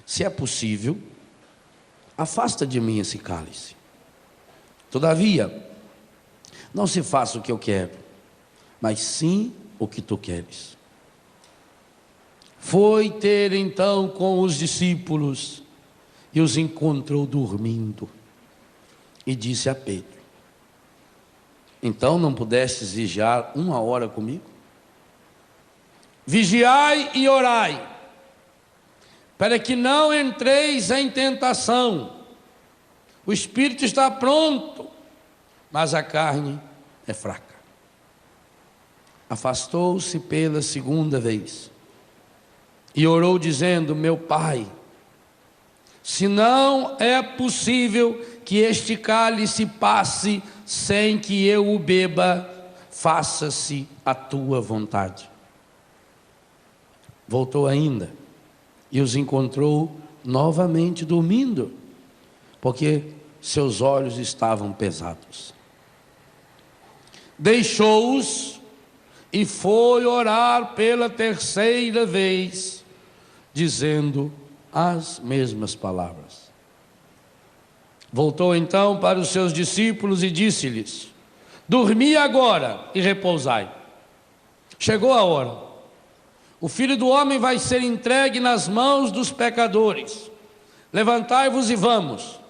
se é possível, afasta de mim esse cálice. Todavia, não se faça o que eu quero, mas sim o que tu queres. Foi ter então com os discípulos e os encontrou dormindo. E disse a Pedro: então não pudestes vigiar 1 hora comigo? Vigiai e orai, para que não entreis em tentação. O espírito está pronto, mas a carne é fraca. Afastou-se pela 2ª vez e orou dizendo: meu Pai, se não é possível que este cálice passe sem que eu o beba, faça-se a tua vontade. Voltou ainda e os encontrou novamente dormindo, porque seus olhos estavam pesados. Deixou-os e foi orar pela 3ª vez, dizendo as mesmas palavras. Voltou então para os seus discípulos e disse-lhes: dormi agora e repousai. Chegou a hora. O Filho do Homem vai ser entregue nas mãos dos pecadores. Levantai-vos e vamos.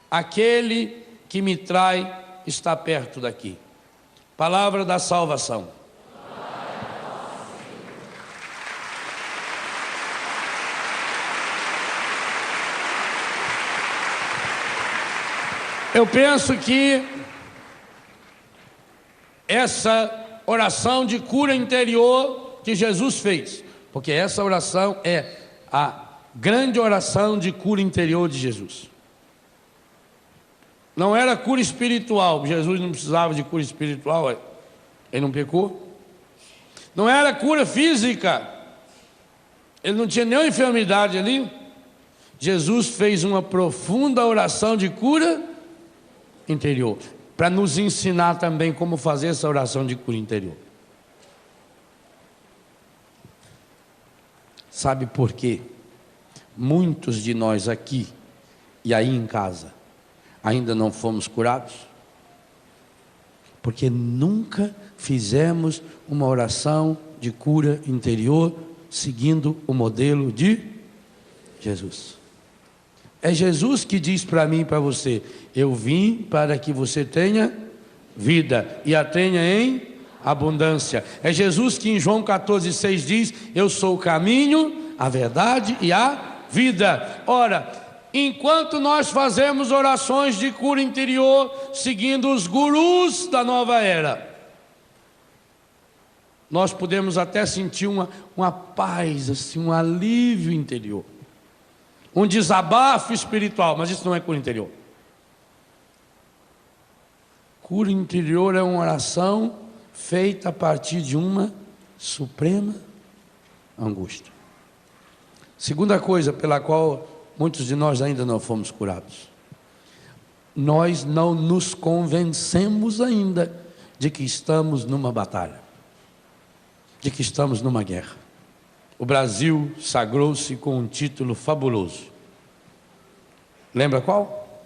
Aquele que me trai está perto daqui. Palavra da salvação. Eu penso que essa oração de cura interior que Jesus fez, porque essa oração é a grande oração de cura interior de Jesus. Não era cura espiritual, Jesus não precisava de cura espiritual, ele não pecou. Não era cura física, ele não tinha nenhuma enfermidade ali. Jesus fez uma profunda oração de cura interior, para nos ensinar também como fazer essa oração de cura interior. Sabe por quê? Muitos de nós aqui e aí em casa ainda não fomos curados? Porque nunca fizemos uma oração de cura interior seguindo o modelo de Jesus. É Jesus que diz para mim e para você: eu vim para que você tenha vida e a tenha em abundância. É Jesus que em João 14,6 diz: eu sou o caminho, a verdade e a vida. Ora, enquanto nós fazemos orações de cura interior seguindo os gurus da nova era, nós podemos até sentir uma paz, assim, um alívio interior, um desabafo espiritual, mas isso não é cura interior. Cura interior é uma oração feita a partir de uma suprema angústia. Segunda coisa pela qual muitos de nós ainda não fomos curados: nós não nos convencemos ainda de que estamos numa batalha, de que estamos numa guerra. O Brasil sagrou-se com um título fabuloso. Lembra qual?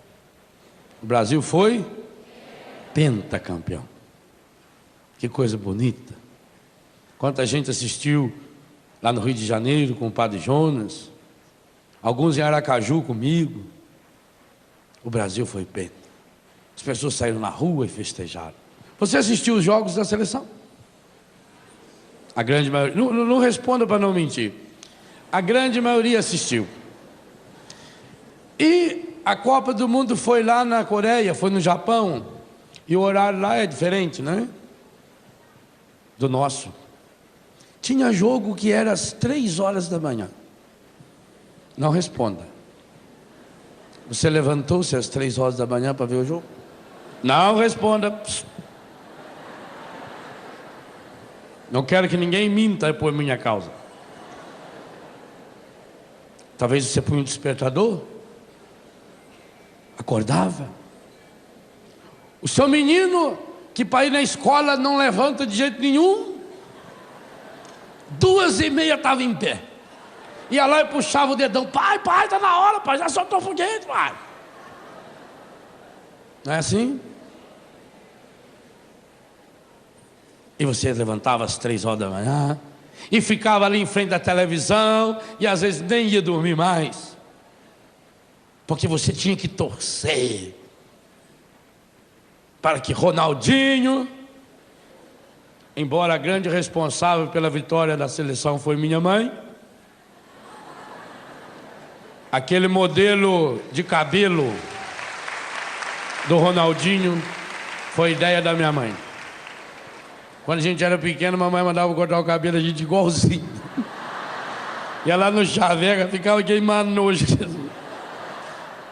O Brasil foi pentacampeão. Que coisa bonita. Quanta gente assistiu lá no Rio de Janeiro com o Padre Jonas, alguns em Aracaju comigo. O Brasil foi penta. As pessoas saíram na rua e festejaram. Você assistiu os jogos da seleção? A grande maioria, não responda para não mentir. A grande maioria assistiu. E a Copa do Mundo foi lá na Coreia, foi no Japão, e o horário lá é diferente, né? Do nosso. Tinha jogo que era às 3 horas da manhã. Não responda. Você levantou-se às 3 horas da manhã para ver o jogo? Não responda. Não quero que ninguém minta por minha causa. Talvez você punha um despertador, acordava. O seu menino, que para ir na escola não levanta de jeito nenhum, 2h30 estava em pé. ia lá e puxava o dedão. Pai, tá na hora, pai, já soltou o foguete, pai. Não é assim? E você levantava às 3 horas da manhã e ficava ali em frente da televisão e às vezes nem ia dormir mais, porque você tinha que torcer para que Ronaldinho, embora a grande responsável pela vitória da seleção foi minha mãe, aquele modelo de cabelo do Ronaldinho foi ideia da minha mãe. Quando a gente era pequeno, mamãe mandava cortar o cabelo a gente igualzinho. Ia lá no Chavega, ficava queimando nojo.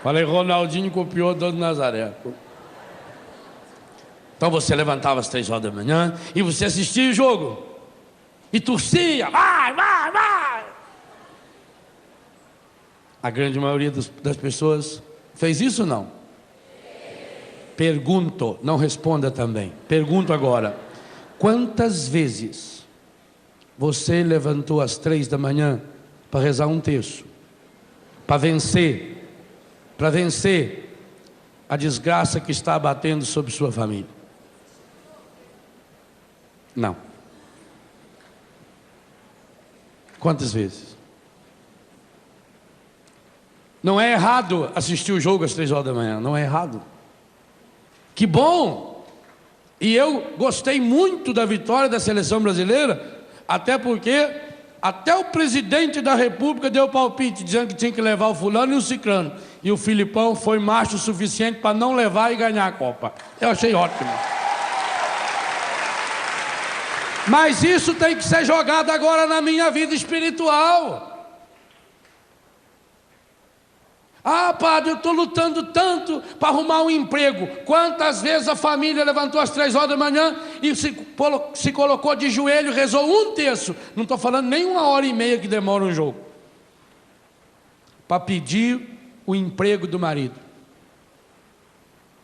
Falei, Ronaldinho copiou do Nazaré. Então você levantava às 3 horas da manhã e você assistia o jogo. E torcia, vai. A grande maioria das pessoas fez isso ou não? Pergunto, não responda também. Pergunto agora. Quantas vezes você levantou às 3 da manhã para rezar um terço? Para vencer a desgraça que está abatendo sobre sua família? Não. Quantas vezes? Não é errado assistir o jogo às 3 horas da manhã, não é errado. Que bom! E eu gostei muito da vitória da seleção brasileira, até porque até o presidente da república deu palpite, dizendo que tinha que levar o fulano e o ciclano. E o Filipão foi macho o suficiente para não levar e ganhar a Copa. Eu achei ótimo. Mas isso tem que ser jogado agora na minha vida espiritual. Ah, padre, eu estou lutando tanto para arrumar um emprego. Quantas vezes a família levantou às 3 horas da manhã e se colocou de joelho, rezou um terço. Não estou falando nem 1h30 que demora um jogo, para pedir o emprego do marido.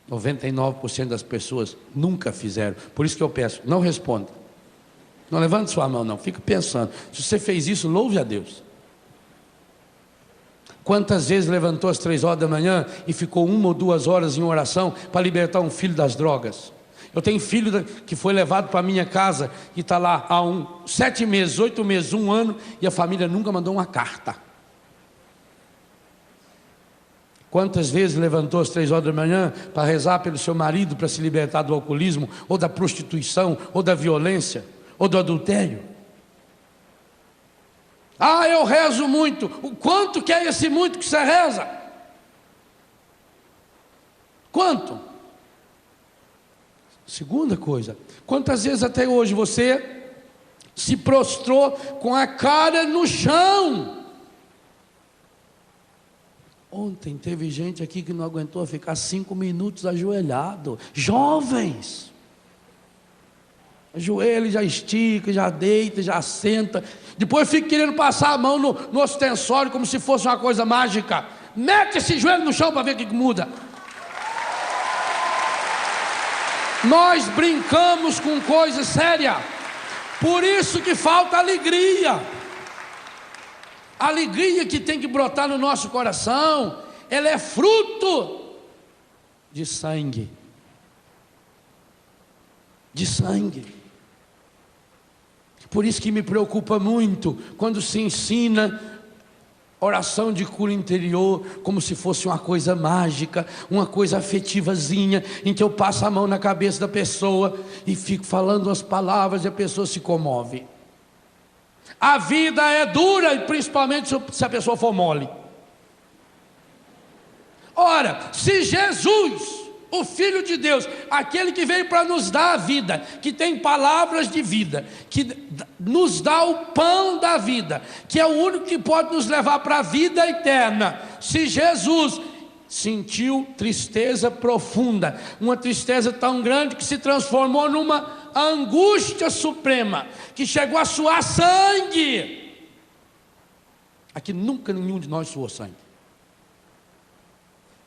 99% das pessoas nunca fizeram. Por isso que eu peço, não responda. Não levante sua mão, não. Fica pensando. Se você fez isso, louve a Deus. Quantas vezes levantou às 3 horas da manhã e ficou 1 ou 2 horas em oração para libertar um filho das drogas? Eu tenho filho que foi levado para a minha casa e está lá há 7 meses, 8 meses, 1 ano, e a família nunca mandou uma carta. Quantas vezes levantou às 3 horas da manhã para rezar pelo seu marido para se libertar do alcoolismo, ou da prostituição, ou da violência, ou do adultério? Ah, eu rezo muito. O quanto que é esse muito que você reza? Quanto? Segunda coisa, quantas vezes até hoje você se prostrou com a cara no chão? Ontem teve gente aqui que não aguentou ficar 5 minutos ajoelhado. Jovens! Ajoelha, já estica, já deita, já senta. Depois fica querendo passar a mão no ostensório como se fosse uma coisa mágica. Mete esse joelho no chão para ver o que muda. Nós brincamos com coisa séria. Por isso que falta alegria. A alegria que tem que brotar no nosso coração, ela é fruto de sangue. De sangue. Por isso que me preocupa muito quando se ensina oração de cura interior como se fosse uma coisa mágica, uma coisa afetivazinha, em que eu passo a mão na cabeça da pessoa e fico falando as palavras e a pessoa se comove. A vida é dura, e principalmente se a pessoa for mole. Ora, se Jesus, o Filho de Deus, aquele que veio para nos dar a vida, que tem palavras de vida, que nos dá o pão da vida, que é o único que pode nos levar para a vida eterna, se Jesus sentiu tristeza profunda, uma tristeza tão grande que se transformou numa angústia suprema, que chegou a suar sangue. Aqui nunca nenhum de nós suou sangue.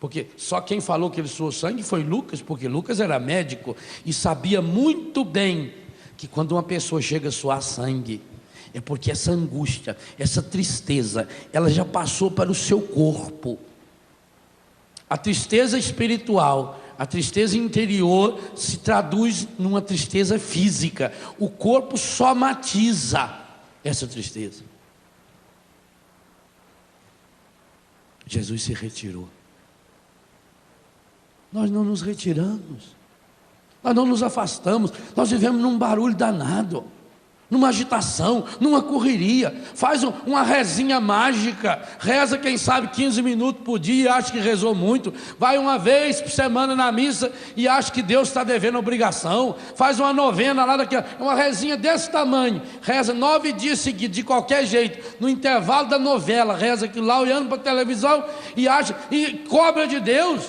Porque só quem falou que ele suou sangue foi Lucas, porque Lucas era médico e sabia muito bem que quando uma pessoa chega a suar sangue, É porque essa angústia, essa tristeza, ela já passou para o seu corpo. A tristeza espiritual, a tristeza interior se traduz numa tristeza física. O corpo somatiza essa tristeza. Jesus se retirou. Nós não nos retiramos, nós não nos afastamos, nós vivemos num barulho danado, numa agitação, numa correria. Faz uma rezinha mágica, reza quem sabe 15 minutos por dia e acha que rezou muito, vai uma vez por semana na missa e acha que Deus está devendo obrigação, faz uma novena lá daqui, uma rezinha desse tamanho, reza 9 dias seguidos, de qualquer jeito, no intervalo da novela, reza aquilo lá, olhando para a televisão e acha, e cobra de Deus.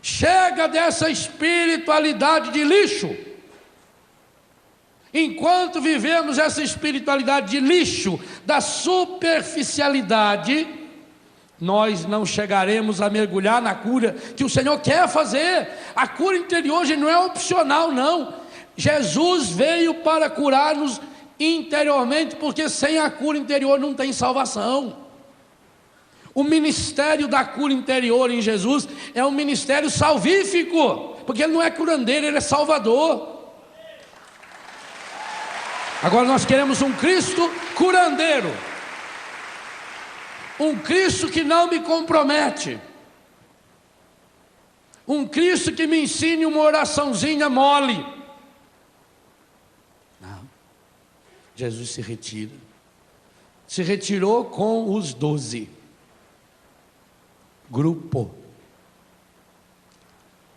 Chega dessa espiritualidade de lixo. Enquanto vivemos essa espiritualidade de lixo, da superficialidade, nós não chegaremos a mergulhar na cura que o Senhor quer fazer. A cura interior não é opcional, não. Jesus veio para curar-nos interiormente, porque sem a cura interior não tem salvação. O ministério da cura interior em Jesus é um ministério salvífico, porque ele não é curandeiro, ele é salvador. Agora nós queremos um Cristo curandeiro, um Cristo que não me compromete, um Cristo que me ensine uma oraçãozinha mole. Não, Jesus se retira, se retirou com os 12, grupo.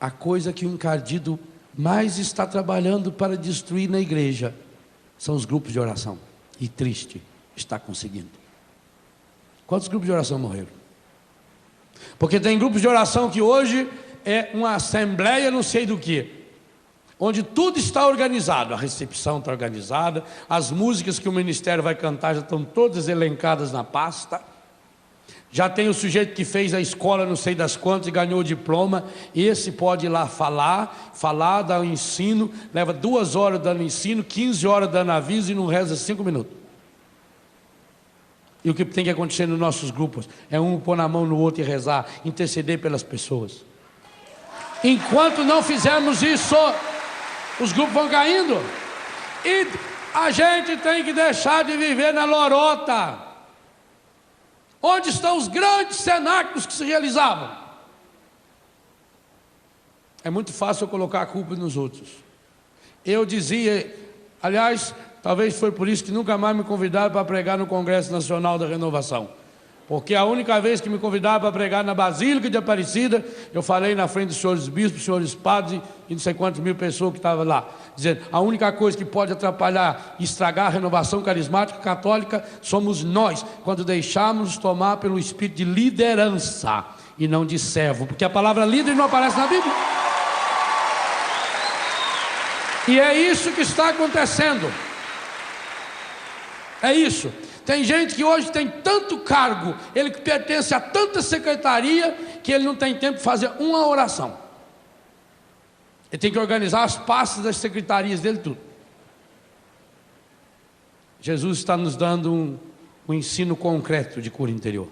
A coisa que o encardido mais está trabalhando para destruir na igreja são os grupos de oração, e triste, está conseguindo. Quantos grupos de oração morreram? Porque tem grupos de oração que hoje é uma assembleia não sei do que, onde tudo está organizado, a recepção está organizada, as músicas que o ministério vai cantar já estão todas elencadas na pasta, já tem o sujeito que fez a escola não sei das quantas e ganhou o diploma, esse pode ir lá falar, dar um ensino, leva 2 horas dando ensino, 15 horas dando aviso e não reza 5 minutos. E o que tem que acontecer nos nossos grupos é um pôr na mão no outro e rezar, interceder pelas pessoas. Enquanto não fizermos isso, os grupos vão caindo, e a gente tem que deixar de viver na lorota. Onde estão os grandes cenáculos que se realizavam? É muito fácil eu colocar a culpa nos outros. Eu dizia, aliás, talvez foi por isso que nunca mais me convidaram para pregar no Congresso Nacional da Renovação. Porque a única vez que me convidaram para pregar na Basílica de Aparecida, eu falei na frente dos senhores bispos, senhores padres e não sei quantas mil pessoas que estavam lá, dizendo, a única coisa que pode atrapalhar e estragar a renovação carismática católica somos nós, quando deixarmos tomar pelo espírito de liderança e não de servo, porque a palavra líder não aparece na Bíblia. E é isso que está acontecendo. É isso. Tem gente que hoje tem tanto cargo, ele que pertence a tanta secretaria, que ele não tem tempo de fazer uma oração. Ele tem que organizar as pastas das secretarias dele, tudo. Jesus está nos dando um ensino concreto de cura interior.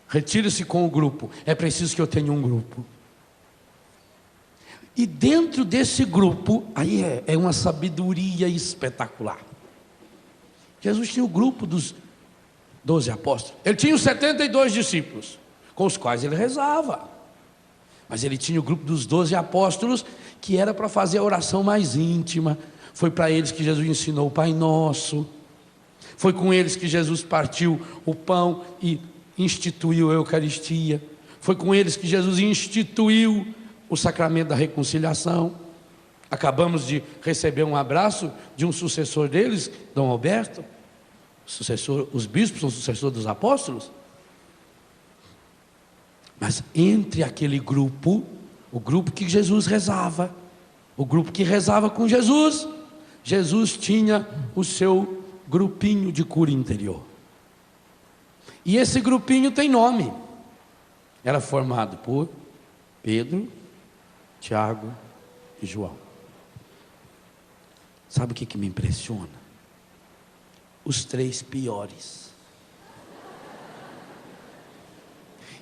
Retire-se com o grupo. É preciso que eu tenha um grupo. E dentro desse grupo, aí é uma sabedoria espetacular. Jesus tinha o grupo dos 12 apóstolos. Ele tinha os 72 discípulos, com os quais ele rezava. Mas ele tinha o grupo dos 12 apóstolos, que era para fazer a oração mais íntima. Foi para eles que Jesus ensinou o Pai Nosso. Foi com eles que Jesus partiu o pão e instituiu a Eucaristia. Foi com eles que Jesus instituiu o sacramento da reconciliação. Acabamos de receber um abraço de um sucessor deles, Dom Alberto. Os bispos são sucessores dos apóstolos. Mas entre aquele grupo, o grupo que Jesus rezava, o grupo que rezava com Jesus, Jesus tinha o seu grupinho de cura interior. E esse grupinho tem nome. Era formado por Pedro, Tiago e João. Sabe o que me impressiona? os 3 piores.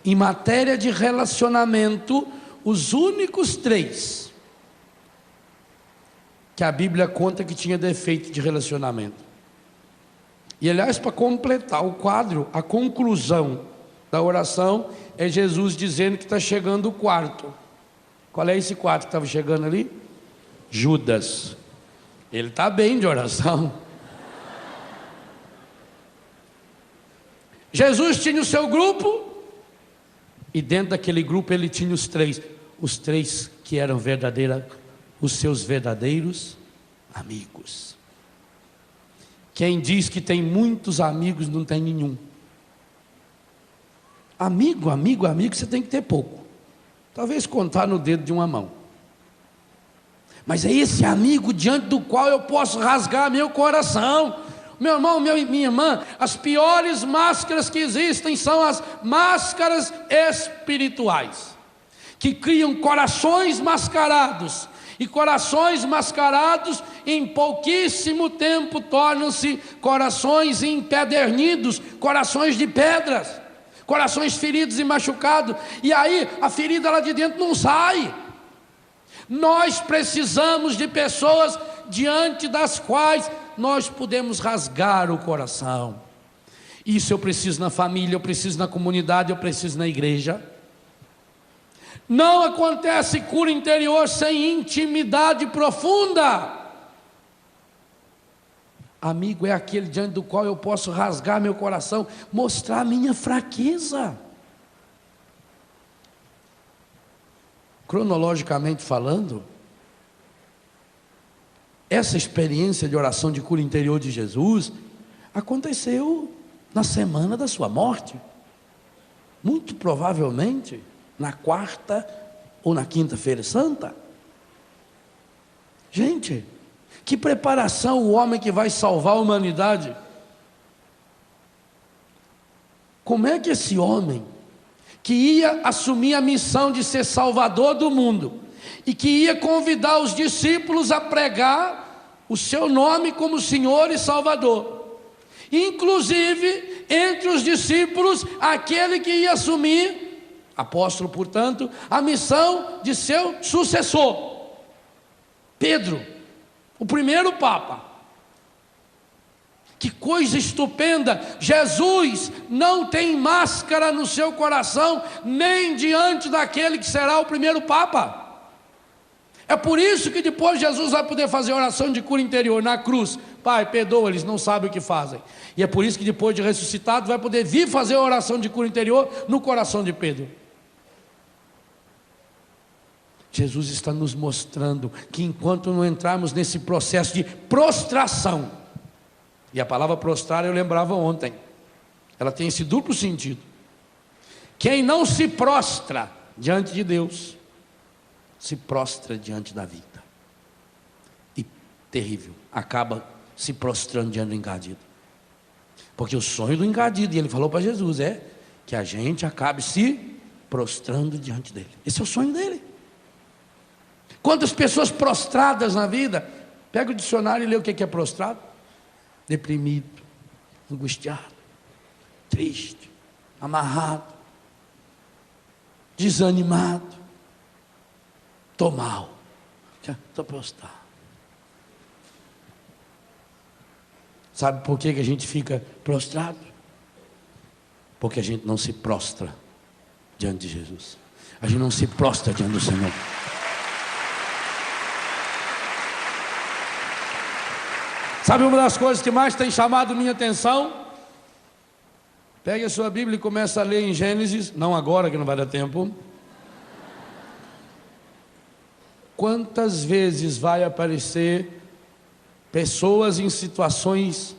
Em matéria de relacionamento, os únicos 3 que a Bíblia conta que tinha defeito de relacionamento. E aliás, para completar o quadro, a conclusão da oração é Jesus dizendo que está chegando o quarto. Qual é esse quarto que estava chegando ali? Judas. Ele está bem de oração. Jesus tinha o seu grupo, e dentro daquele grupo ele tinha os 3 que eram os seus verdadeiros amigos. Quem diz que tem muitos amigos não tem nenhum. Amigo, você tem que ter pouco. Talvez contar no dedo de uma mão. Mas é esse amigo diante do qual eu posso rasgar meu coração. Meu irmão, minha irmã, as piores máscaras que existem são as máscaras espirituais, que criam corações mascarados, e corações mascarados em pouquíssimo tempo tornam-se corações empedernidos, corações de pedras, corações feridos e machucados, e aí a ferida lá de dentro não sai. Nós precisamos de pessoas diante das quais nós podemos rasgar o coração. Isso eu preciso na família, eu preciso na comunidade, eu preciso na igreja. Não acontece cura interior sem intimidade profunda. Amigo é aquele diante do qual eu posso rasgar meu coração, mostrar a minha fraqueza. Cronologicamente falando, essa experiência de oração de cura interior de Jesus aconteceu na semana da sua morte, muito provavelmente na 4ª ou na 5ª-feira santa. Gente, que preparação o homem que vai salvar a humanidade. Como é que esse homem que ia assumir a missão de ser salvador do mundo e que ia convidar os discípulos a pregar o seu nome como Senhor e Salvador, inclusive entre os discípulos aquele que ia assumir, apóstolo portanto, a missão de seu sucessor, Pedro, o primeiro Papa. Que coisa estupenda! Jesus não tem máscara no seu coração, nem diante daquele que será o primeiro Papa. É por isso que depois Jesus vai poder fazer oração de cura interior na cruz. Pai, perdoa, eles não sabem o que fazem. E é por isso que depois de ressuscitado vai poder vir fazer a oração de cura interior no coração de Pedro. Jesus está nos mostrando que enquanto não entrarmos nesse processo de prostração, e a palavra prostrar eu lembrava ontem, ela tem esse duplo sentido. Quem não se prostra diante de Deus, se prostra diante da vida. E terrível, acaba se prostrando diante do engadido. Porque o sonho do engadido, e ele falou para Jesus, é que a gente acabe se prostrando diante dele. Esse é o sonho dele. Quantas pessoas prostradas na vida? Pega o dicionário e lê o que é prostrado. Deprimido, angustiado, triste, amarrado, desanimado. Estou mal, estou prostrado. Sabe por que a gente fica prostrado? Porque a gente não se prostra diante de Jesus. A gente não se prostra diante do Senhor. Sabe uma das coisas que mais tem chamado minha atenção? Pegue a sua Bíblia e comece a ler em Gênesis, não agora que não vai dar tempo. Quantas vezes vai aparecer pessoas em situações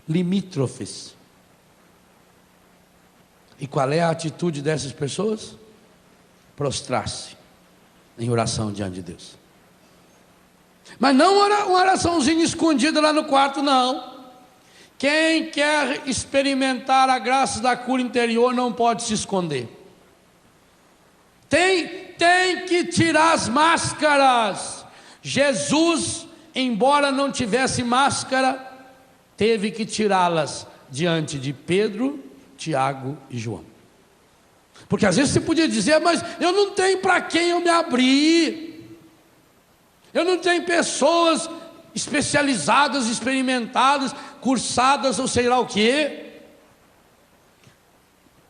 limítrofes? E qual é a atitude dessas pessoas? Prostrar-se em oração diante de Deus. Mas não uma oraçãozinha escondida lá no quarto, não. Quem quer experimentar a graça da cura interior não pode se esconder. Tem que tirar as máscaras. Jesus, embora não tivesse máscara, teve que tirá-las diante de Pedro, Tiago e João. Porque às vezes você podia dizer: mas eu não tenho para quem eu me abrir, eu não tenho pessoas especializadas, experimentadas, cursadas ou sei lá o quê.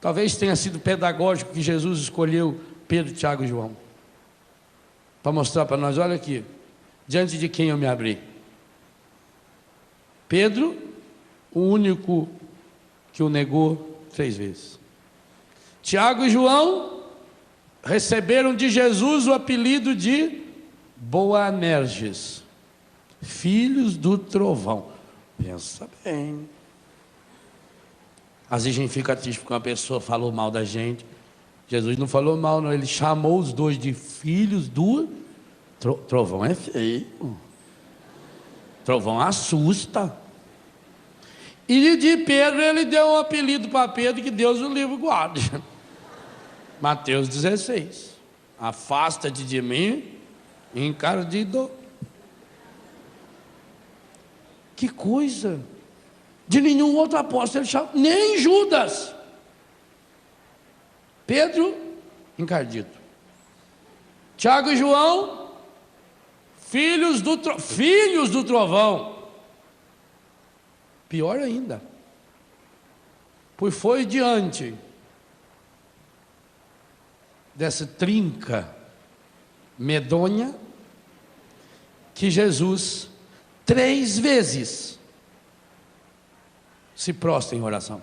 Talvez tenha sido pedagógico que Jesus escolheu Pedro, Tiago e João, para mostrar para nós: olha aqui, diante de quem eu me abri. Pedro, o único que o negou 3 vezes. Tiago e João receberam de Jesus o apelido de Boanerges, filhos do trovão. Pensa bem. Às vezes a gente fica triste porque uma pessoa falou mal da gente. Jesus não falou mal, não. Ele chamou os dois de filhos do trovão. É feio. Trovão assusta. E de Pedro ele deu um apelido para Pedro, que Deus o livre guarde. Mateus 16. Afasta-te de mim, encardido. Que coisa! De nenhum outro apóstolo ele chama, nem Judas. Pedro, encardido. Tiago e João, filhos do trovão. Pior ainda, pois foi diante dessa trinca medonha que Jesus 3 vezes se prostra em oração.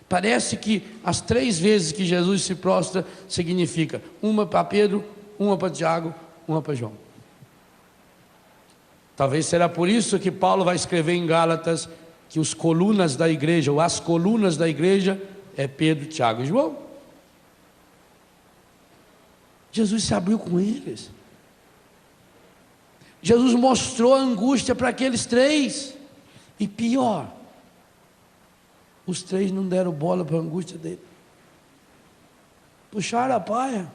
Parece que as 3 vezes que Jesus se prostra significa uma para Pedro, uma para Tiago, uma para João. Talvez será por isso que Paulo vai escrever em Gálatas que os colunas da igreja, ou as colunas da igreja, é Pedro, Tiago e João. Jesus se abriu com eles. Jesus mostrou a angústia para aqueles 3. E pior, os 3 não deram bola para a angústia dele. Puxaram a paia.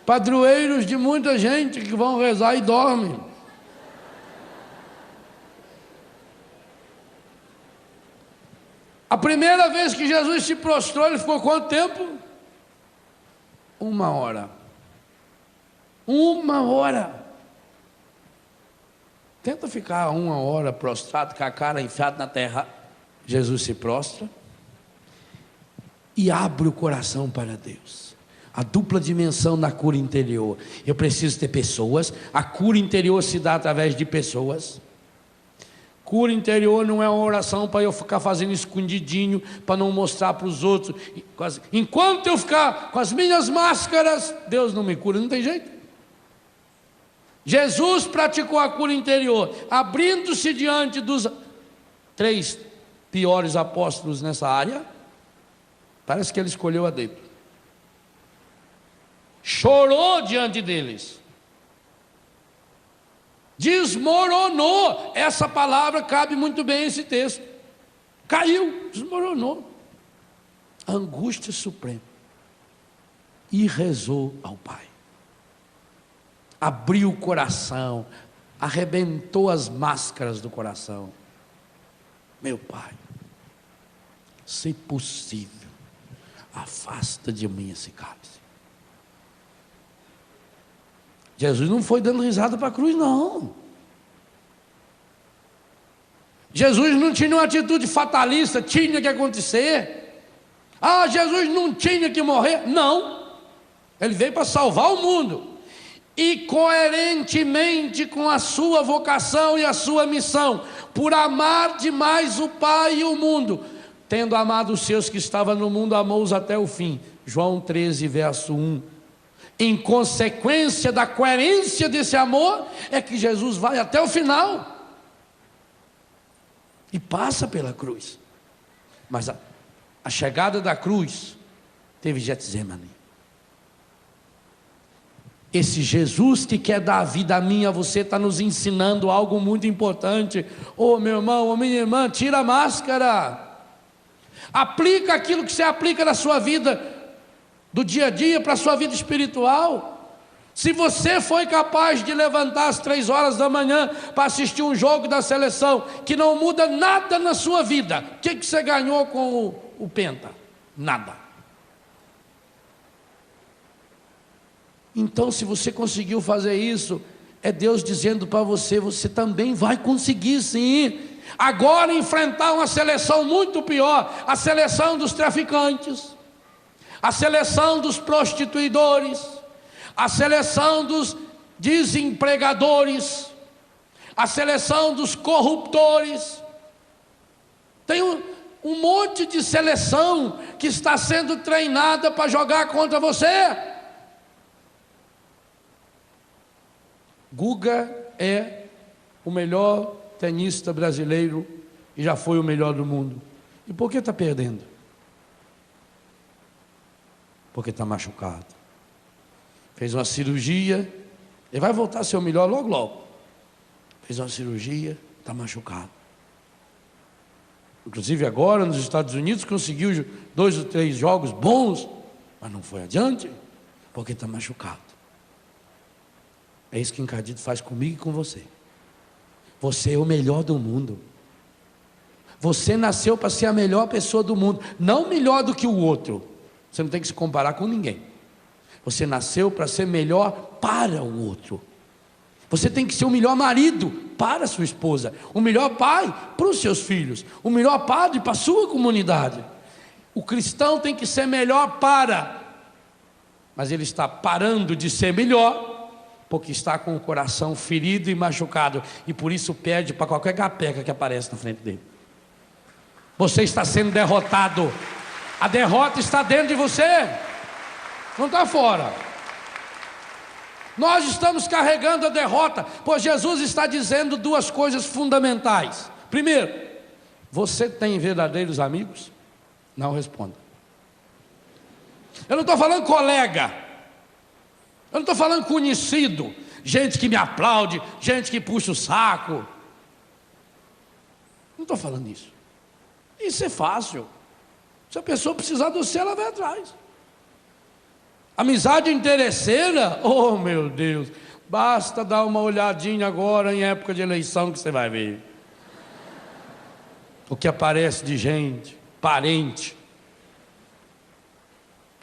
Padroeiros de muita gente que vão rezar e dormem. A primeira vez que Jesus se prostrou, ele ficou quanto tempo? 1 hora. 1 hora. Tenta ficar 1 hora prostrado, com a cara enfiada na terra. Jesus se prostra e abre o coração para Deus. A dupla dimensão da cura interior. Eu preciso ter pessoas. A cura interior se dá através de pessoas. Cura interior não é uma oração para eu ficar fazendo escondidinho, para não mostrar para os outros. Enquanto eu ficar com as minhas máscaras, Deus não me cura, não tem jeito. Jesus praticou a cura interior, abrindo-se diante dos 3 piores apóstolos nessa área. Parece que ele escolheu a dedo. Chorou diante deles. Desmoronou. Essa palavra cabe muito bem a esse texto. Caiu, desmoronou. Angústia suprema. E rezou ao Pai. Abriu o coração, arrebentou as máscaras do coração. Meu Pai, se possível, afasta de mim esse cálice. Jesus não foi dando risada para a cruz, não. Jesus não tinha uma atitude fatalista, tinha que acontecer. Ah, Jesus não tinha que morrer. Não, ele veio para salvar o mundo. E coerentemente com a sua vocação e a sua missão, por amar demais o Pai e o mundo, tendo amado os seus que estavam no mundo, amou-os até o fim. João 13, verso 1. Em consequência da coerência desse amor, é que Jesus vai até o final e passa pela cruz. Mas a chegada da cruz teve Getsemane. Esse Jesus que quer dar a vida a mim, a você, está nos ensinando algo muito importante. Oh, meu irmão, oh, minha irmã, tira a máscara. Aplica aquilo que você aplica na sua vida do dia a dia para a sua vida espiritual. Se você foi capaz de levantar às 3 horas da manhã para assistir um jogo da seleção que não muda nada na sua vida, o que você ganhou com o Penta? Nada. Então, se você conseguiu fazer isso, é Deus dizendo para você, você também vai conseguir sim. Agora enfrentar uma seleção muito pior, a seleção dos traficantes, a seleção dos prostituidores, a seleção dos desempregadores, a seleção dos corruptores. Tem um monte de seleção que está sendo treinada para jogar contra você. Guga é o melhor tenista brasileiro e já foi o melhor do mundo. E por que está perdendo? Porque está machucado. Fez uma cirurgia, ele vai voltar a ser o melhor logo logo. Fez uma cirurgia, está machucado. Inclusive agora nos Estados Unidos conseguiu 2 ou 3 jogos bons, mas não foi adiante, porque está machucado. É isso que Encardido faz comigo e com você. Você é o melhor do mundo. Você nasceu para ser a melhor pessoa do mundo, não melhor do que o outro. Você não tem que se comparar com ninguém. Você nasceu para ser melhor para o outro. Você tem que ser o melhor marido para a sua esposa, o melhor pai para os seus filhos, o melhor padre para a sua comunidade. O cristão tem que ser melhor mas ele está parando de ser melhor porque está com o coração ferido e machucado, e por isso perde para qualquer gapeca que aparece na frente dele. Você está sendo derrotado. A derrota está dentro de você, não está fora. Nós estamos carregando a derrota, pois Jesus está dizendo 2 coisas fundamentais. Primeiro, você tem verdadeiros amigos? Não responda. Eu não estou falando colega, eu não estou falando conhecido, gente que me aplaude, gente que puxa o saco. Não estou falando isso. Isso é fácil. Se a pessoa precisar de você, ela vai atrás. Amizade interesseira, oh meu Deus, basta dar uma olhadinha agora em época de eleição que você vai ver o que aparece de gente, parente.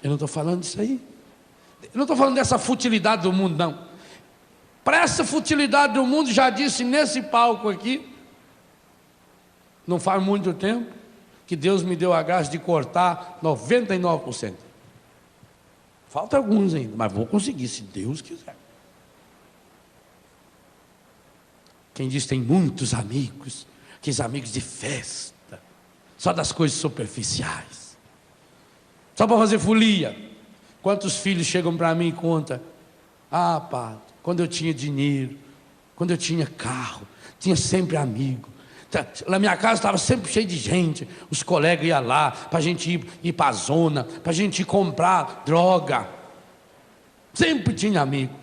Eu não estou falando disso aí. Eu não estou falando dessa futilidade do mundo, não. Para essa futilidade do mundo, já disse nesse palco aqui, não faz muito tempo, que Deus me deu a graça de cortar 99%. Falta alguns ainda, mas vou conseguir, se Deus quiser. Quem diz tem muitos amigos, aqueles amigos de festa, só das coisas superficiais, só para fazer folia. Quantos filhos chegam para mim e contam: ah, padre, quando eu tinha dinheiro, quando eu tinha carro, tinha sempre amigo. Na minha casa estava sempre cheio de gente, os colegas iam lá, para a gente ir para a zona, para a gente ir comprar droga, sempre tinha amigo.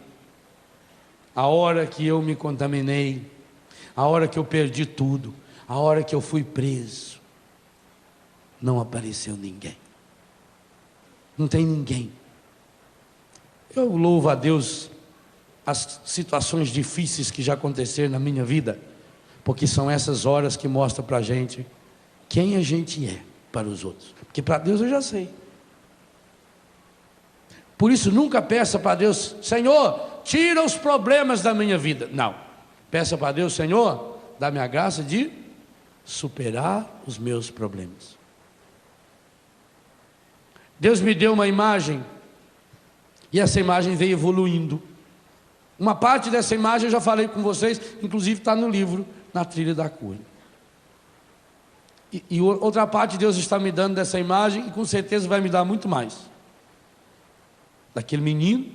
A hora que eu me contaminei, a hora que eu perdi tudo, a hora que eu fui preso, não apareceu ninguém, não tem ninguém. Eu louvo a Deus as situações difíceis que já aconteceram na minha vida, porque são essas horas que mostram para a gente quem a gente é para os outros. Porque para Deus eu já sei. Por isso nunca peça para Deus: Senhor, tira os problemas da minha vida. Não, peça para Deus: Senhor, dá-me a graça de superar os meus problemas. Deus me deu uma imagem, e essa imagem veio evoluindo. Uma parte dessa imagem eu já falei com vocês, inclusive está no livro, Na Trilha da Cura. E outra parte Deus está me dando dessa imagem, e com certeza vai me dar muito mais. Daquele menino,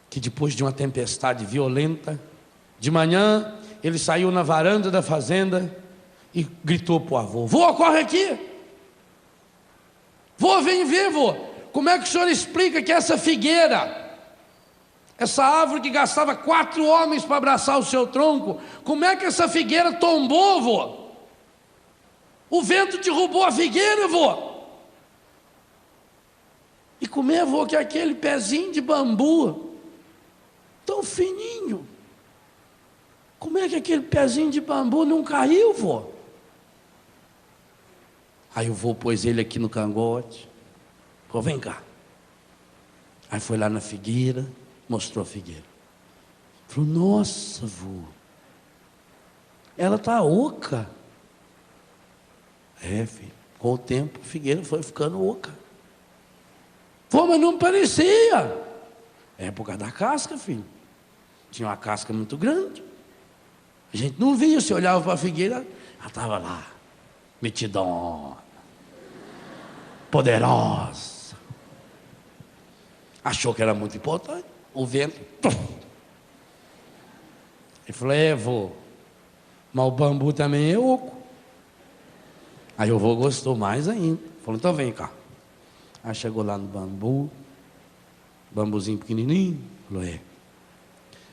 que depois de uma tempestade violenta, de manhã, ele saiu na varanda da fazenda, e gritou para o avô: vô, corre aqui! Vô, vem ver, vô! Como é que o senhor explica que essa figueira, essa árvore que gastava 4 homens para abraçar o seu tronco, como é que essa figueira tombou, vô? O vento derrubou a figueira, vô. E Como é, vô, que aquele pezinho de bambu, tão fininho, como é que aquele pezinho de bambu não caiu, vô? Aí o vô pôs ele aqui no cangote, falou, vem cá. Aí foi lá na figueira, mostrou a figueira. Falou, nossa, vô, ela está oca. É, filho, com o tempo a figueira foi ficando oca. Pô, mas não parecia. É por causa da casca, filho. Tinha uma casca muito grande. A gente não via, se olhava para a figueira, ela estava lá, metidona, poderosa. Achou que era muito importante. O vento. Ele falou, vô, mas o bambu também é oco. Aí o vô gostou mais ainda. Falou, então vem cá. Aí chegou lá no bambuzinho pequenininho. Falou,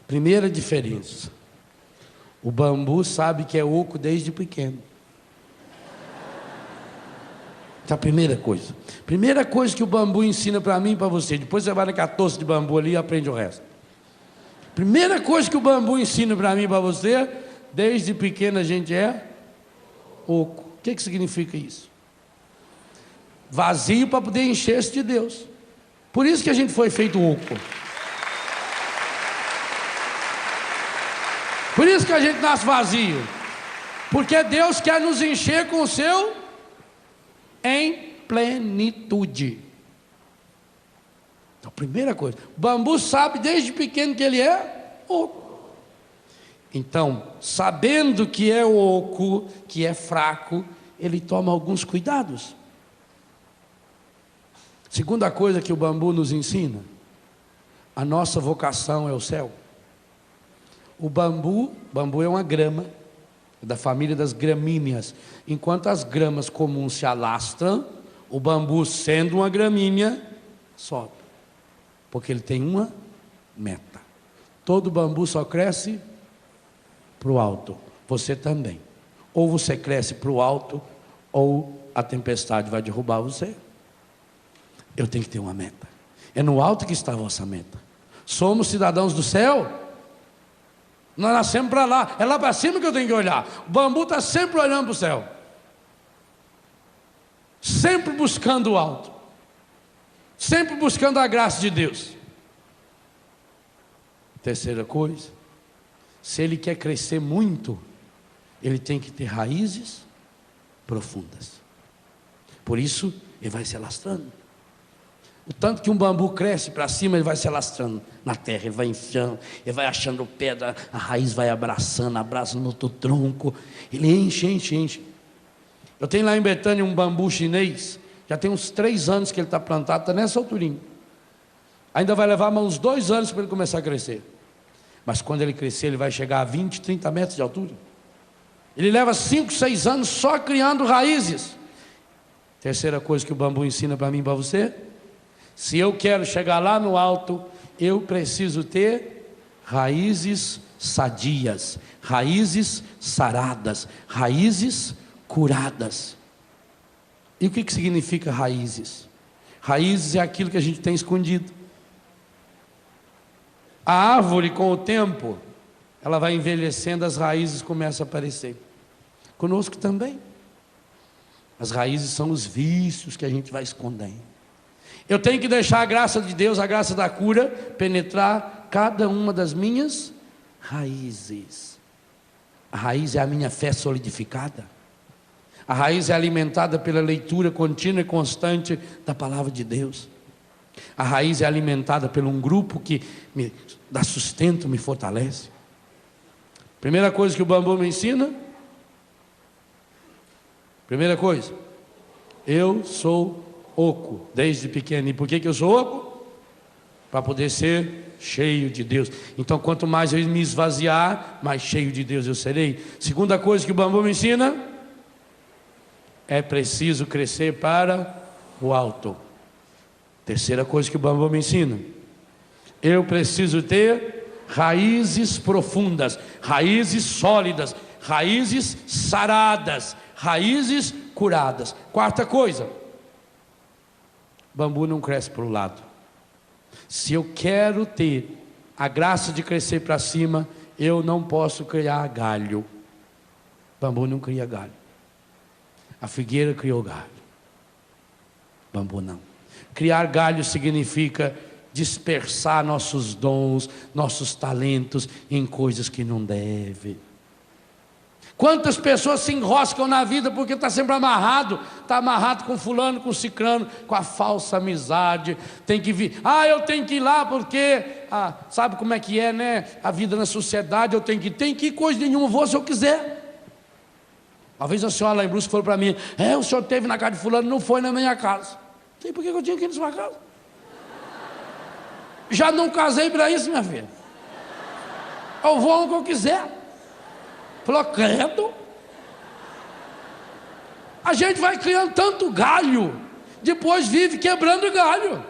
primeira diferença. O bambu sabe que é oco desde pequeno. Então a primeira coisa. Primeira coisa que o bambu ensina para mim e para você. Depois você vai na catoça de bambu ali e aprende o resto. Primeira coisa que o bambu ensina para mim e para você. Desde pequeno a gente é oco. O que significa isso? Vazio para poder encher-se de Deus. Por isso que a gente foi feito oco. Por isso que a gente nasce vazio. Porque Deus quer nos encher com o seu em plenitude. Então, primeira coisa, o bambu sabe desde pequeno que ele é oco. Então, sabendo que é oco, que é fraco, ele toma alguns cuidados. Segunda coisa que o bambu nos ensina, a nossa vocação é o céu. O bambu é uma grama, da família das gramíneas. Enquanto as gramas comuns se alastram, o bambu, sendo uma gramínea, sobe. Porque ele tem uma meta. Todo bambu só cresce para o alto. Você também. Ou você cresce para o alto, ou a tempestade vai derrubar você. Eu tenho que ter uma meta. É no alto que está a vossa meta. Somos cidadãos do céu. Nós nascemos para lá. É lá para cima que eu tenho que olhar. O bambu está sempre olhando para o céu. Sempre buscando o alto. Sempre buscando a graça de Deus. Terceira coisa. Se ele quer crescer muito, ele tem que ter raízes profundas. Por isso, ele vai se alastrando. O tanto que um bambu cresce para cima, ele vai se alastrando na terra, ele vai enfiando, ele vai achando pedra, a raiz vai abraçando, abraça no outro tronco, ele enche. Eu tenho lá em Betânia um bambu chinês, já tem uns 3 anos que ele está plantado, está nessa alturinha. Ainda vai levar mais uns 2 anos para ele começar a crescer. Mas quando ele crescer, ele vai chegar a 20, 30 metros de altura. Ele leva 5, 6 anos só criando raízes. Terceira coisa que o bambu ensina para mim e para você. Se eu quero chegar lá no alto, eu preciso ter raízes sadias, raízes saradas, raízes curadas. E o que significa raízes? Raízes é aquilo que a gente tem escondido. A árvore, com o tempo, ela vai envelhecendo, as raízes começam a aparecer. Conosco também. As raízes são os vícios que a gente vai escondendo. Eu tenho que deixar a graça de Deus, a graça da cura, penetrar cada uma das minhas raízes. A raiz é a minha fé solidificada. A raiz é alimentada pela leitura contínua e constante da palavra de Deus. A raiz é alimentada por um grupo que me dá sustento, me fortalece. Primeira coisa que o bambu me ensina. Primeira coisa, eu sou oco, desde pequeno. E por que eu sou oco? Para poder ser cheio de Deus. Então, quanto mais eu me esvaziar, mais cheio de Deus eu serei. Segunda coisa que o bambu me ensina, é preciso crescer para o alto. Terceira coisa que o bambu me ensina, eu preciso ter raízes profundas, raízes sólidas, raízes saradas, raízes curadas. Quarta coisa, bambu não cresce para o lado. Se eu quero ter a graça de crescer para cima, eu não posso criar galho. Bambu não cria galho. A figueira criou galho. Bambu não. Criar galho significa dispersar nossos dons, nossos talentos em coisas que não deve. Quantas pessoas se enroscam na vida porque está sempre amarrado, está amarrado com fulano, com cicrano, com a falsa amizade, tem que vir, eu tenho que ir lá porque, sabe como é que é, né, a vida na sociedade, eu tenho que ir, coisa nenhuma, vou se eu quiser. Uma vez a senhora lá em Brusque falou para mim, o senhor esteve na casa de fulano, não foi na minha casa. Não sei por que eu tinha que ir na sua casa. Já não casei para isso, minha filha. Eu vou onde eu quiser. Falou, credo. A gente vai criando tanto galho, depois vive quebrando galho.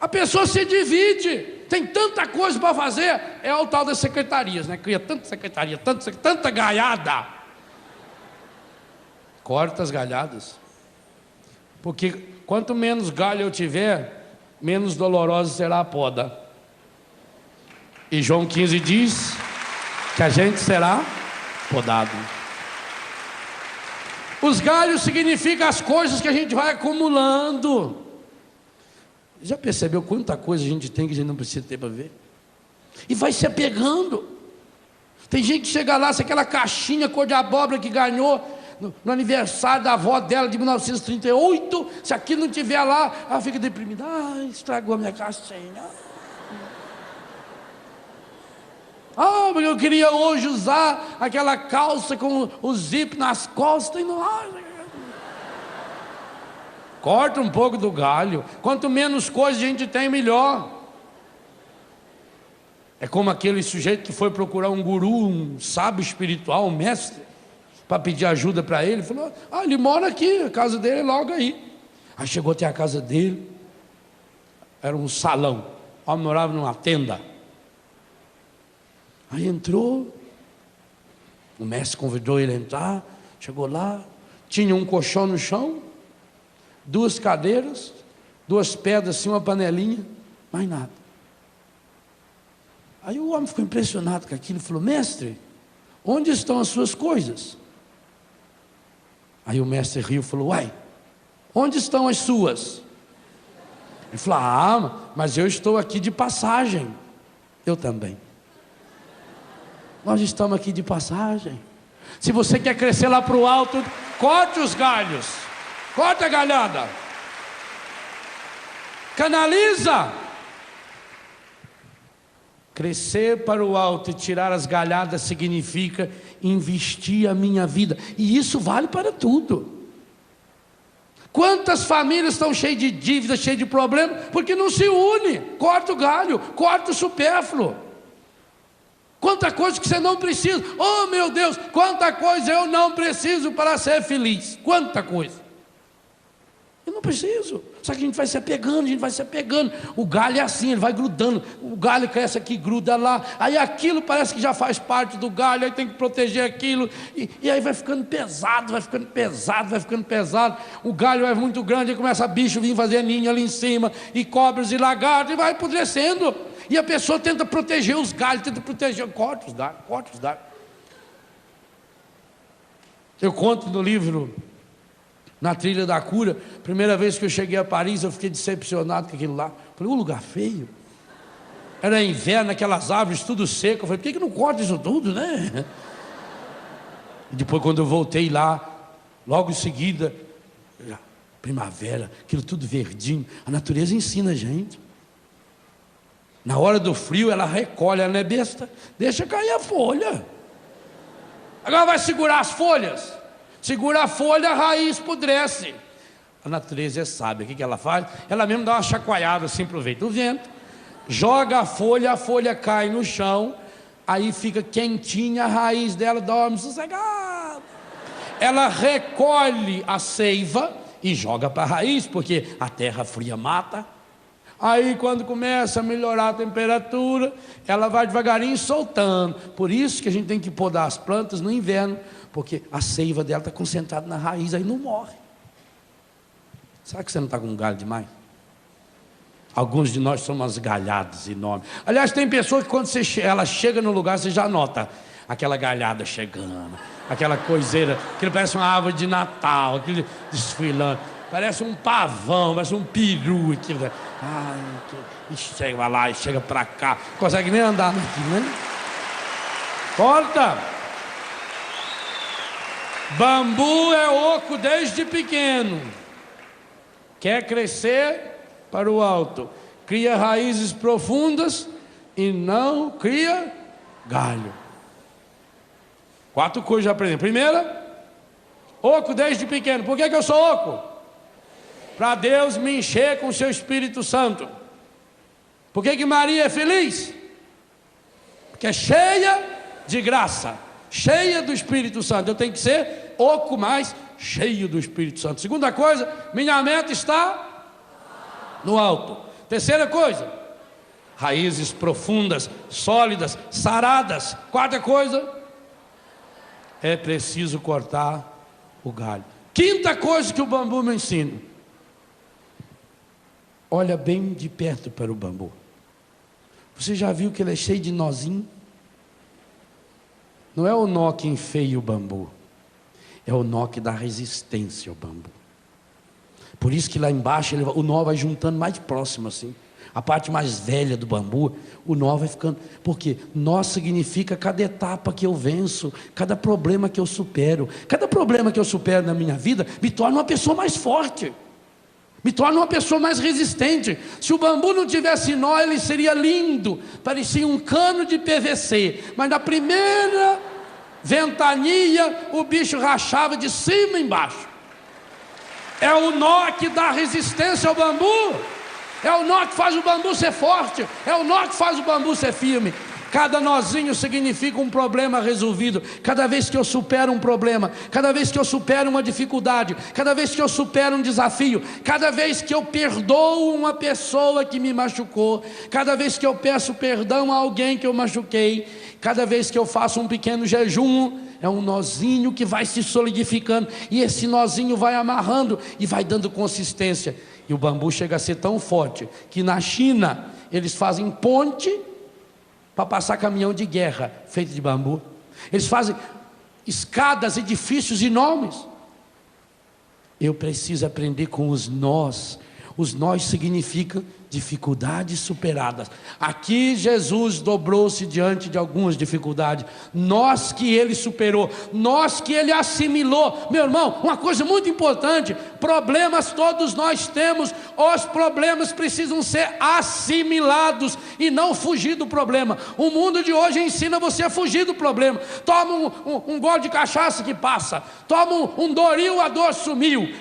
A pessoa se divide, tem tanta coisa para fazer, é o tal das secretarias, né? Cria tanta secretaria, tanta galhada. Corta as galhadas, porque quanto menos galho eu tiver, menos dolorosa será a poda. E João 15 diz que a gente será podado. Os galhos significam as coisas que a gente vai acumulando. Já percebeu quanta coisa a gente tem que a gente não precisa ter para ver? E vai se apegando. Tem gente que chega lá, se aquela caixinha cor de abóbora que ganhou no aniversário da avó dela de 1938, se aquilo não tiver lá, ela fica deprimida. Estragou a minha caixinha. Porque eu queria hoje usar aquela calça com o zip nas costas e não. Corta um pouco do galho. Quanto menos coisa a gente tem, melhor. É como aquele sujeito que foi procurar um guru, um sábio espiritual, um mestre, para pedir ajuda para ele. Falou, ele mora aqui, a casa dele é logo aí. Aí chegou até a casa dele, era um salão, o homem morava numa tenda. Aí entrou, o mestre convidou ele a entrar, chegou lá, tinha um colchão no chão, 2 cadeiras, 2 pedras assim, uma panelinha, mais nada. Aí o homem ficou impressionado com aquilo e falou, mestre, onde estão as suas coisas? Aí o mestre riu e falou, onde estão as suas? Ele falou, mas eu estou aqui de passagem. Eu também. Nós estamos aqui de passagem. Se você quer crescer lá para o alto, corte os galhos, corta a galhada, canaliza. Crescer para o alto e tirar as galhadas significa investir a minha vida, e isso vale para tudo. Quantas famílias estão cheias de dívidas, cheias de problemas, porque não se une? Corta o galho, corta o supérfluo. Quanta coisa que você não precisa. Oh meu Deus, quanta coisa eu não preciso para ser feliz. Quanta coisa. Eu não preciso. Só que a gente vai se apegando, O galho é assim, ele vai grudando. O galho cresce aqui, gruda lá. Aí aquilo parece que já faz parte do galho. Aí tem que proteger aquilo. E aí vai ficando pesado. O galho é muito grande. Aí começa bicho vir fazer ninho ali em cima. E cobras e lagartos. E vai apodrecendo. E a pessoa tenta proteger os galhos. Corta os galhos. Eu conto no livro Na Trilha da Cura. Primeira vez que eu cheguei a Paris, eu fiquei decepcionado com aquilo lá. Falei, um lugar feio. Era inverno, aquelas árvores tudo seco. Eu falei, por que não corta isso tudo, né? E depois, quando eu voltei lá, logo em seguida, primavera, aquilo tudo verdinho. A natureza ensina a gente. Na hora do frio, ela recolhe, ela não é besta. Deixa cair a folha. Agora vai segurar as folhas. Segura a folha, a raiz apodrece. A natureza é sábia. O que ela faz? Ela mesmo dá uma chacoalhada assim, aproveita o vento, joga a folha cai no chão, aí fica quentinha, a raiz dela dorme sossegada. Ela recolhe a seiva e joga para a raiz, porque a terra fria mata. Aí quando começa a melhorar a temperatura, ela vai devagarinho soltando. Por isso que a gente tem que podar as plantas no inverno, porque a seiva dela está concentrada na raiz, aí não morre. Será que você não está com um galho demais? Alguns de nós somos umas galhadas enormes. Aliás, tem pessoas que quando ela chega no lugar, você já nota aquela galhada chegando, aquela coiseira, que parece uma árvore de Natal, aquele desfilando, parece um pavão, parece um peru. E chega lá e chega para cá, não consegue nem andar aqui, né? Corta! Bambu é oco desde pequeno, quer crescer para o alto, cria raízes profundas e não cria galho. 4 coisas já aprendi. Primeira, oco desde pequeno. Por que eu sou oco? Para Deus me encher com o seu Espírito Santo. Por que Maria é feliz? Porque é cheia de graça, cheia do Espírito Santo. Eu tenho que ser oco, mais cheio do Espírito Santo. Segunda coisa, minha meta está no alto. Terceira coisa, raízes profundas, sólidas, saradas. Quarta coisa, é preciso cortar o galho. Quinta coisa que o bambu me ensina: olha bem de perto para o bambu. Você já viu que ele é cheio de nozinho? Não é o nó que enfeia o bambu, é o nó que dá resistência ao bambu. Por isso que lá embaixo o nó vai juntando mais próximo assim. A parte mais velha do bambu, o nó vai ficando. Porque nó significa cada etapa que eu venço, cada problema que eu supero. Cada problema que eu supero na minha vida me torna uma pessoa mais forte, me torna uma pessoa mais resistente. Se o bambu não tivesse nó, ele seria lindo, parecia um cano de PVC, mas na primeira ventania o bicho rachava de cima e embaixo. É o nó que dá resistência ao bambu, é o nó que faz o bambu ser forte, é o nó que faz o bambu ser firme. Cada nozinho significa um problema resolvido. Cada vez que eu supero um problema, cada vez que eu supero uma dificuldade, cada vez que eu supero um desafio, cada vez que eu perdoo uma pessoa que me machucou, cada vez que eu peço perdão a alguém que eu machuquei, cada vez que eu faço um pequeno jejum, é um nozinho que vai se solidificando, e esse nozinho vai amarrando e vai dando consistência. E o bambu chega a ser tão forte que na China eles fazem ponte para passar caminhão de guerra feito de bambu. Eles fazem escadas, edifícios enormes. Eu preciso aprender com os nós. Os nós significam dificuldades superadas. Aqui Jesus dobrou-se diante de algumas dificuldades, nós que ele superou, nós que ele assimilou. Meu irmão, uma coisa muito importante: problemas todos nós temos, os problemas precisam ser assimilados e não fugir do problema. O mundo de hoje ensina você a fugir do problema. Toma um gole de cachaça que passa, toma um Doril, a dor sumiu.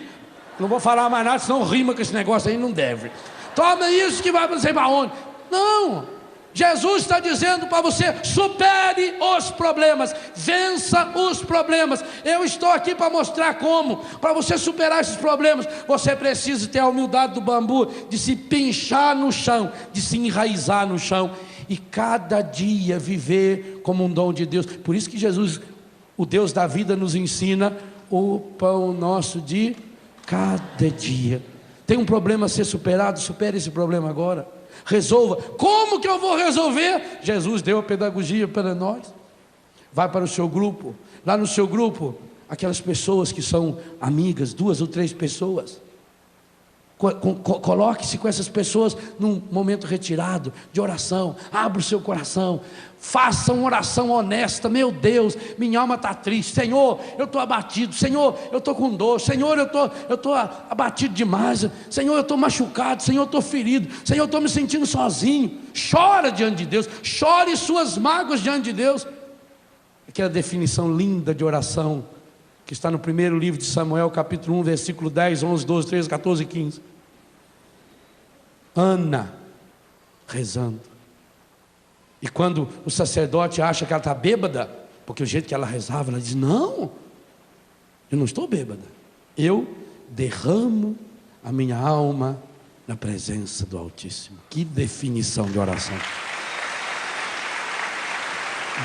Não vou falar mais nada, senão rima com esse negócio aí, não deve. Toma isso que vai não sei para onde. Não, Jesus está dizendo para você: supere os problemas, vença os problemas. Eu estou aqui para mostrar como. Para você superar esses problemas, você precisa ter a humildade do bambu, de se pinchar no chão, de se enraizar no chão, e cada dia viver como um dom de Deus. Por isso que Jesus, o Deus da vida, nos ensina: o pão nosso de cada dia. Tem um problema a ser superado, supere esse problema agora, resolva. Como que eu vou resolver? Jesus deu a pedagogia para nós. Vai para o seu grupo, lá no seu grupo, aquelas pessoas que são amigas, 2 ou 3 pessoas, coloque-se com essas pessoas num momento retirado de oração. Abra o seu coração, faça uma oração honesta. Meu Deus, minha alma está triste, Senhor, eu estou abatido, Senhor, eu estou com dor, Senhor, eu estou abatido demais, Senhor, eu estou machucado, Senhor, eu estou ferido, Senhor, eu estou me sentindo sozinho. Chora diante de Deus, chore suas mágoas diante de Deus. Aquela definição linda de oração que está no primeiro livro de Samuel, capítulo 1, versículo 10, 11, 12, 13, 14 e 15. Ana rezando, e quando o sacerdote acha que ela está bêbada, porque o jeito que ela rezava, ela diz: não, eu não estou bêbada, eu derramo a minha alma na presença do Altíssimo. Que definição de oração!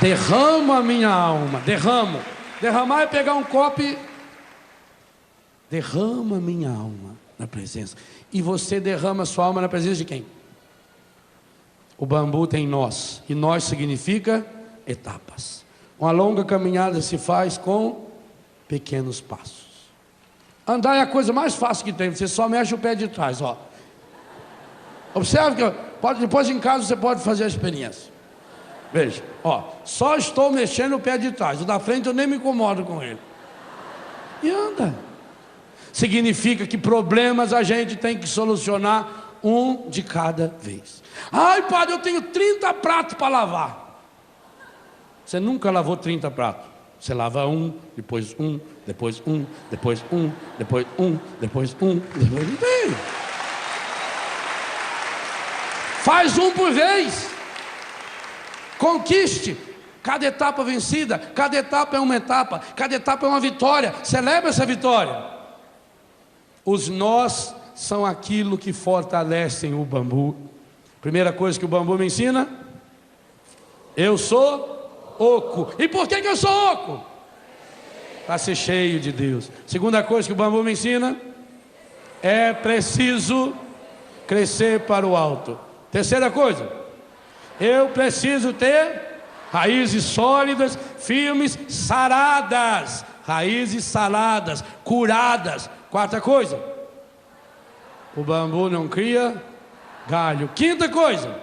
Derramo a minha alma, derramar é pegar um copo e derramo a minha alma na presença. E você derrama sua alma na presença de quem? O bambu tem nós, e nós significa etapas. Uma longa caminhada se faz com pequenos passos. Andar é a coisa mais fácil que tem, você só mexe o pé de trás, ó. Observe que depois em casa você pode fazer a experiência. Veja, ó, só estou mexendo o pé de trás, o da frente eu nem me incomodo com ele. E anda. Significa que problemas a gente tem que solucionar um de cada vez. Ai, padre, eu tenho 30 pratos para lavar. Você nunca lavou 30 pratos. Você lava um, depois um, depois um, depois um, depois um, depois um, depois um. Faz um por vez. Conquiste. Cada etapa vencida, cada etapa é uma etapa, cada etapa é uma vitória. Celebre essa vitória. Os nós são aquilo que fortalecem o bambu. Primeira coisa que o bambu me ensina: eu sou oco. E por que eu sou oco? Para ser cheio de Deus. Segunda coisa que o bambu me ensina: é preciso crescer para o alto. Terceira coisa: eu preciso ter raízes sólidas, firmes, saradas. Raízes saradas, curadas. Quarta coisa: o bambu não cria galho. Quinta coisa: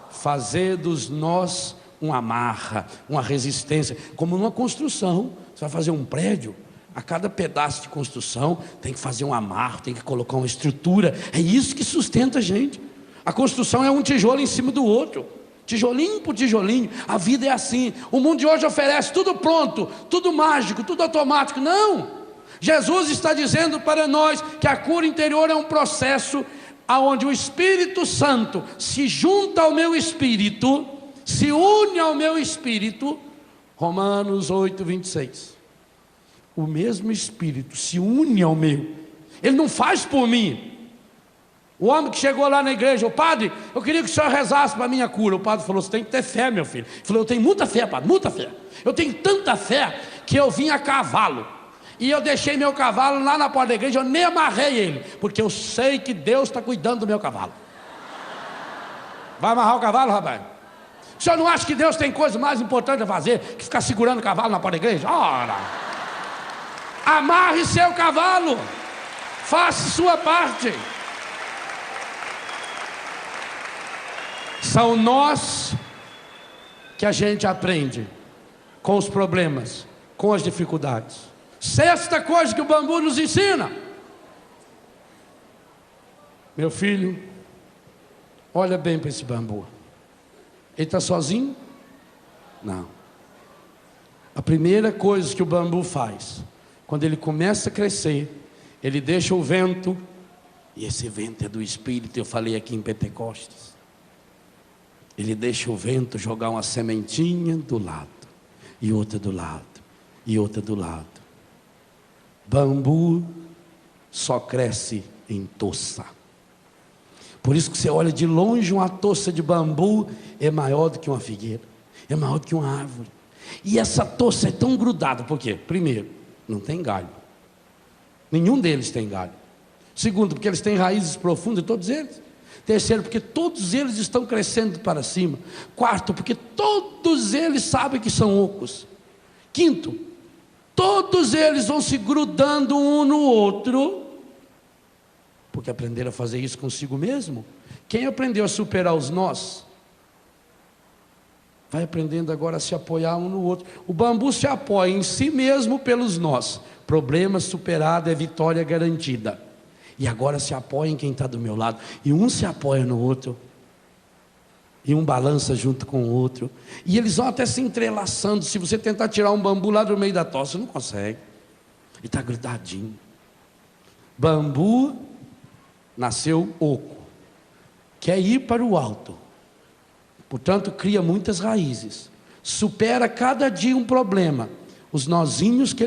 fazer dos nós uma amarra, uma resistência. Como numa construção, você vai fazer um prédio, a cada pedaço de construção tem que fazer um amarro, tem que colocar uma estrutura. É isso que sustenta a gente. A construção é um tijolo em cima do outro, tijolinho por tijolinho. A vida é assim. O mundo de hoje oferece tudo pronto, tudo mágico, tudo automático. Não! Jesus está dizendo para nós que a cura interior é um processo onde o Espírito Santo se junta ao meu espírito, se une ao meu espírito. Romanos 8, 26. O mesmo Espírito se une ao meu. Ele não faz por mim. O homem que chegou lá na igreja: o padre, eu queria que o senhor rezasse para a minha cura. O padre falou: você tem que ter fé, meu filho. Ele falou: eu tenho muita fé, padre, muita fé. Eu tenho tanta fé que eu vim a cavalo. E eu deixei meu cavalo lá na porta da igreja, eu nem amarrei ele, porque eu sei que Deus está cuidando do meu cavalo. Vai amarrar o cavalo, rapaz? O senhor não acha que Deus tem coisa mais importante a fazer que ficar segurando o cavalo na porta da igreja? Ora! Amarre seu cavalo, faça sua parte. São nós que a gente aprende com os problemas, com as dificuldades. Sexta coisa que o bambu nos ensina: meu filho, olha bem para esse bambu. Ele está sozinho? Não. A primeira coisa que o bambu faz, quando ele começa a crescer, ele deixa o vento, e esse vento é do Espírito. Eu falei aqui em Pentecostes. Ele deixa o vento jogar uma sementinha do lado, e outra do lado, e outra do lado. Bambu só cresce em toça. Por isso que você olha de longe, uma toça de bambu é maior do que uma figueira, é maior do que uma árvore. E essa toça é tão grudada, por quê? Primeiro, não tem galho. Nenhum deles tem galho. Segundo, porque eles têm raízes profundas, todos eles. Terceiro, porque todos eles estão crescendo para cima. Quarto, porque todos eles sabem que são ocos. Quinto, todos eles vão se grudando um no outro, porque aprenderam a fazer isso consigo mesmo. Quem aprendeu a superar os nós, vai aprendendo agora a se apoiar um no outro. O bambu se apoia em si mesmo pelos nós. Problema superado é vitória garantida. E agora se apoia em quem está do meu lado. E um se apoia no outro. E um balança junto com o outro. E eles vão até se entrelaçando. Se você tentar tirar um bambu lá do meio da toça, você não consegue. Ele está grudadinho. Bambu nasceu oco. Quer ir para o alto. Portanto, cria muitas raízes. Supera cada dia um problema. Os nozinhos que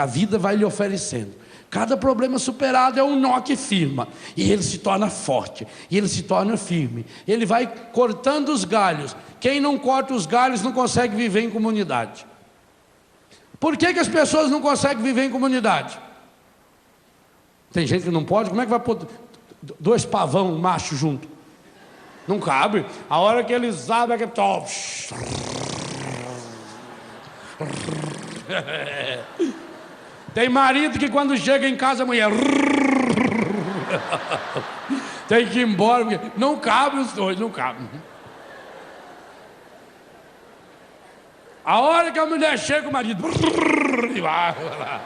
a vida vai lhe oferecendo. Cada problema superado é um nó que firma, e ele se torna forte, e ele se torna firme. Ele vai cortando os galhos. Quem não corta os galhos não consegue viver em comunidade. Por que as pessoas não conseguem viver em comunidade? Tem gente que não pode, como é que vai pôr dois pavão macho junto? Não cabe. A hora que eles abrem, é que... Tem marido que quando chega em casa a mulher tem que ir embora, porque não cabe os dois, não cabe. A hora que a mulher chega, o marido e vai lá.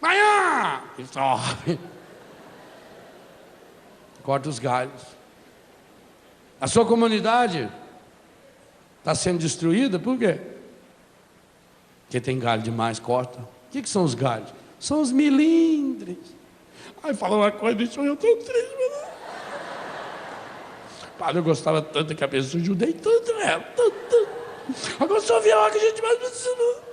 Manhã! E sobe. Corta os galhos. A sua comunidade está sendo destruída, por quê? Porque tem galho demais, corta. O que são os galhos? São os milindres. Ai, fala uma coisa, deixa eu tão triste, meu Deus. Padre, eu gostava tanto que a pessoa, ajudei tanto nela, tanto. Agora só vi a hora que a gente mais precisa.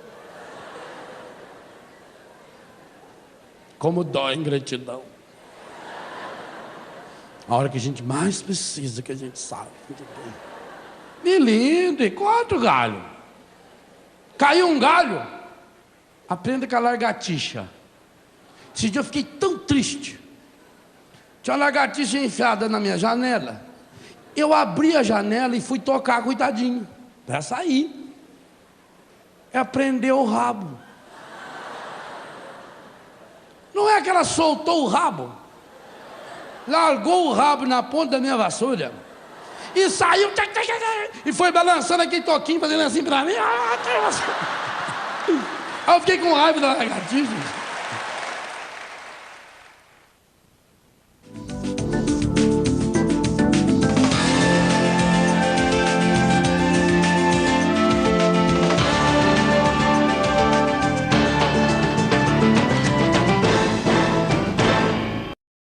Como dói em gratidão. A hora que a gente mais precisa, que a gente sabe. Milindre, corta o galho. Caiu um galho, aprenda com a lagartixa. Esse dia eu fiquei tão triste. Tinha uma lagartixa enfiada na minha janela. Eu abri a janela e fui tocar, coitadinho, para sair. É prender o rabo. Não é que ela soltou o rabo, largou o rabo na ponta da minha vassoura e saiu e foi balançando aquele toquinho, fazendo assim pra mim. Aí eu fiquei com raiva da lagartixa.